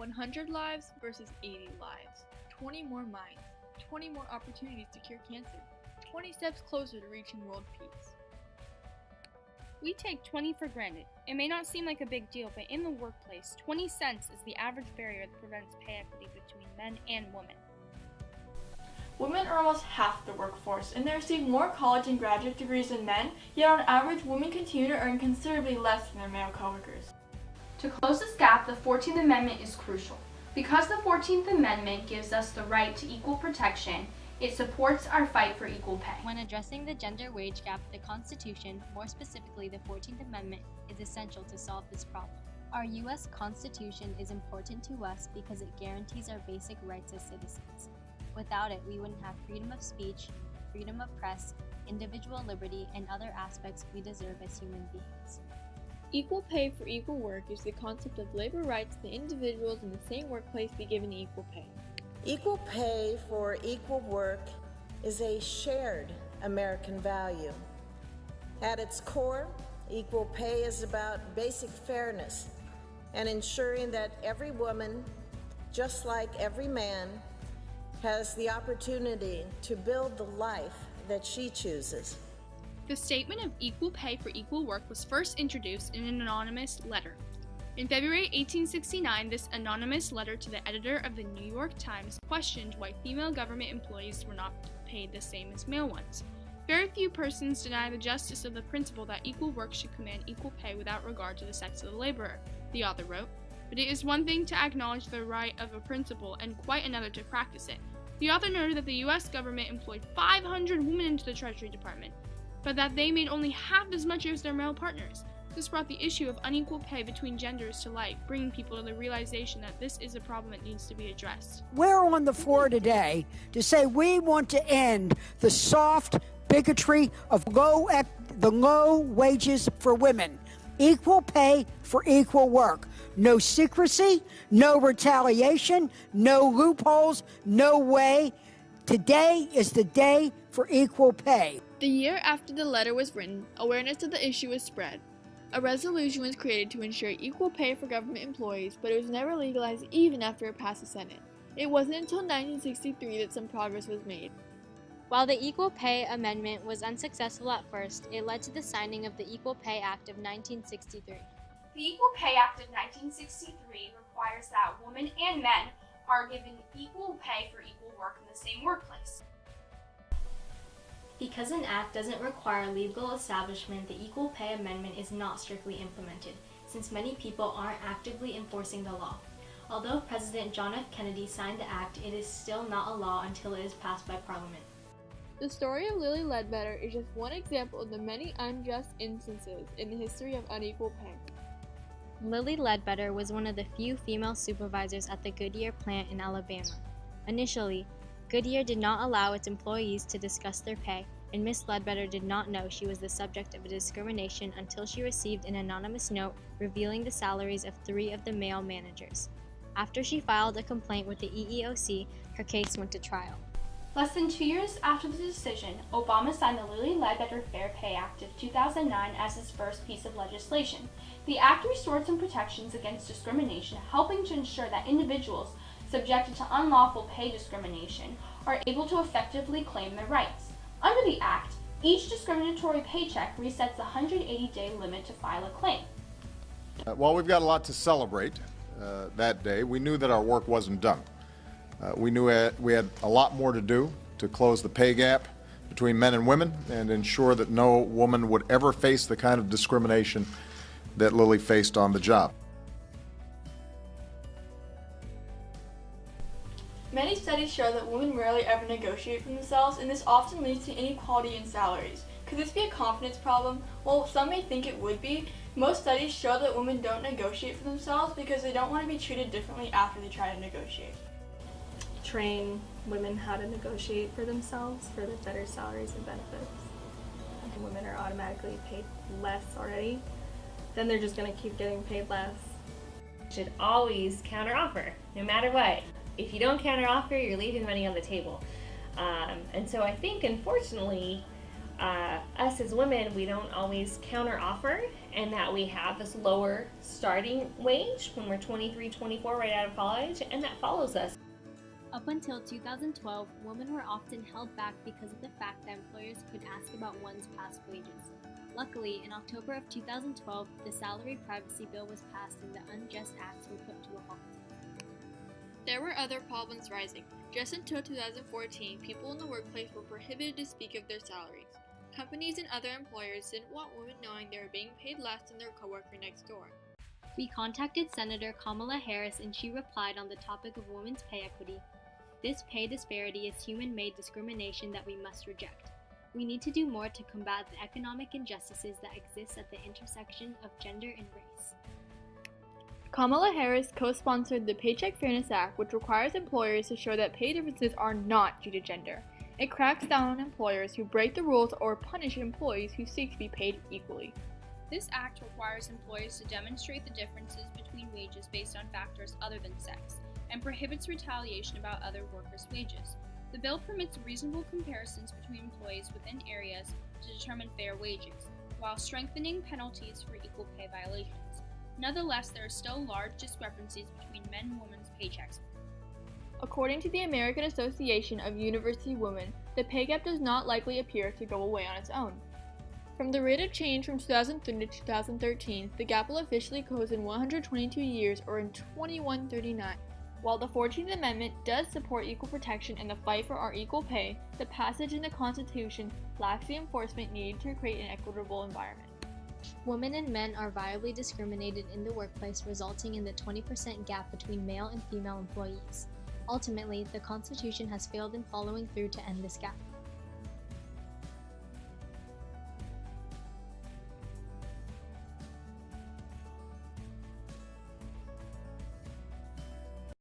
100 lives versus 80 lives. 20 more minds. 20 more opportunities to cure cancer. 20 steps closer to reaching world peace. We take 20 for granted. It may not seem like a big deal, but in the workplace, 20 cents is the average barrier that prevents pay equity between men and women. Women are almost half the workforce, and they receive more college and graduate degrees than men, yet on average, women continue to earn considerably less than their male coworkers. To close this gap, the 14th Amendment is crucial. Because the 14th Amendment gives us the right to equal protection, it supports our fight for equal pay. When addressing the gender wage gap, the Constitution, more specifically the 14th Amendment, is essential to solve this problem. Our U.S. Constitution is important to us because it guarantees our basic rights as citizens. Without it, we wouldn't have freedom of speech, freedom of press, individual liberty, and other aspects we deserve as human beings. Equal pay for equal work is the concept of labor rights that individuals in the same workplace be given equal pay. Equal pay for equal work is a shared American value. At its core, equal pay is about basic fairness and ensuring that every woman, just like every man, has the opportunity to build the life that she chooses. The statement of equal pay for equal work was first introduced in an anonymous letter. In February 1869, this anonymous letter to the editor of the New York Times questioned why female government employees were not paid the same as male ones. Very few persons deny the justice of the principle that equal work should command equal pay without regard to the sex of the laborer, the author wrote. But it is one thing to acknowledge the right of a principle and quite another to practice it. The author noted that the U.S. government employed 500 women into the Treasury Department, but that they made only half as much as their male partners. This brought the issue of unequal pay between genders to light, bringing people to the realization that this is a problem that needs to be addressed. We're on the floor today to say we want to end the soft bigotry of the low wages for women. Equal pay for equal work. No secrecy, no retaliation, no loopholes, no way. Today is the day for equal pay. The year after the letter was written, awareness of the issue was spread. A resolution was created to ensure equal pay for government employees, but it was never legalized even after it passed the Senate. It wasn't until 1963 that some progress was made. While the Equal Pay Amendment was unsuccessful at first, it led to the signing of the Equal Pay Act of 1963. The Equal Pay Act of 1963 requires that women and men are given equal pay for equal work in the same workplace. Because an act doesn't require legal establishment, the Equal Pay Amendment is not strictly implemented, since many people aren't actively enforcing the law. Although President John F. Kennedy signed the act, it is still not a law until it is passed by Parliament. The story of Lilly Ledbetter is just one example of the many unjust instances in the history of unequal pay. Lilly Ledbetter was one of the few female supervisors at the Goodyear plant in Alabama. Initially, Goodyear did not allow its employees to discuss their pay, and Miss Ledbetter did not know she was the subject of a discrimination until she received an anonymous note revealing the salaries of 3 of the male managers. After she filed a complaint with the EEOC, her case went to trial. Less than 2 years after the decision, Obama signed the Lilly Ledbetter Fair Pay Act of 2009 as his first piece of legislation. The act restored some protections against discrimination, helping to ensure that individuals subjected to unlawful pay discrimination are able to effectively claim their rights. Under the act, each discriminatory paycheck resets the 180-day limit to file a claim. While we've got a lot to celebrate that day, we knew that our work wasn't done. We knew we had a lot more to do to close the pay gap between men and women and ensure that no woman would ever face the kind of discrimination that Lilly faced on the job. Many studies show that women rarely ever negotiate for themselves, and this often leads to inequality in salaries. Could this be a confidence problem? Well, some may think it would be. Most studies show that women don't negotiate for themselves because they don't want to be treated differently after they try to negotiate. Train women how to negotiate for themselves for the better salaries and benefits. If women are automatically paid less already, then they're just going to keep getting paid less. You should always counteroffer, no matter what. If you don't counteroffer, you're leaving money on the table. And so I think, unfortunately, us as women, we don't always counteroffer, and that we have this lower starting wage when we're 23, 24, right out of college, and that follows us. Up until 2012, women were often held back because of the fact that employers could ask about one's past wages. Luckily, in October of 2012, the Salary Privacy Bill was passed and the unjust acts were put to a halt. There were other problems rising. Just until 2014, people in the workplace were prohibited to speak of their salaries. Companies and other employers didn't want women knowing they were being paid less than their coworker next door. We contacted Senator Kamala Harris and she replied on the topic of women's pay equity. This pay disparity is human-made discrimination that we must reject. We need to do more to combat the economic injustices that exist at the intersection of gender and race. Kamala Harris co-sponsored the Paycheck Fairness Act, which requires employers to show that pay differences are not due to gender. It cracks down on employers who break the rules or punish employees who seek to be paid equally. This act requires employers to demonstrate the differences between wages based on factors other than sex, and prohibits retaliation about other workers' wages. The bill permits reasonable comparisons between employees within areas to determine fair wages, while strengthening penalties for equal pay violations. Nonetheless, there are still large discrepancies between men and women's paychecks. According to the American Association of University Women, the pay gap does not likely appear to go away on its own. From the rate of change from 2003 to 2013, the gap will officially close in 122 years, or in 2139. While the 14th Amendment does support equal protection and the fight for our equal pay, the passage in the Constitution lacks the enforcement needed to create an equitable environment. Women and men are violently discriminated in the workplace, resulting in the 20% gap between male and female employees. Ultimately, the Constitution has failed in following through to end this gap.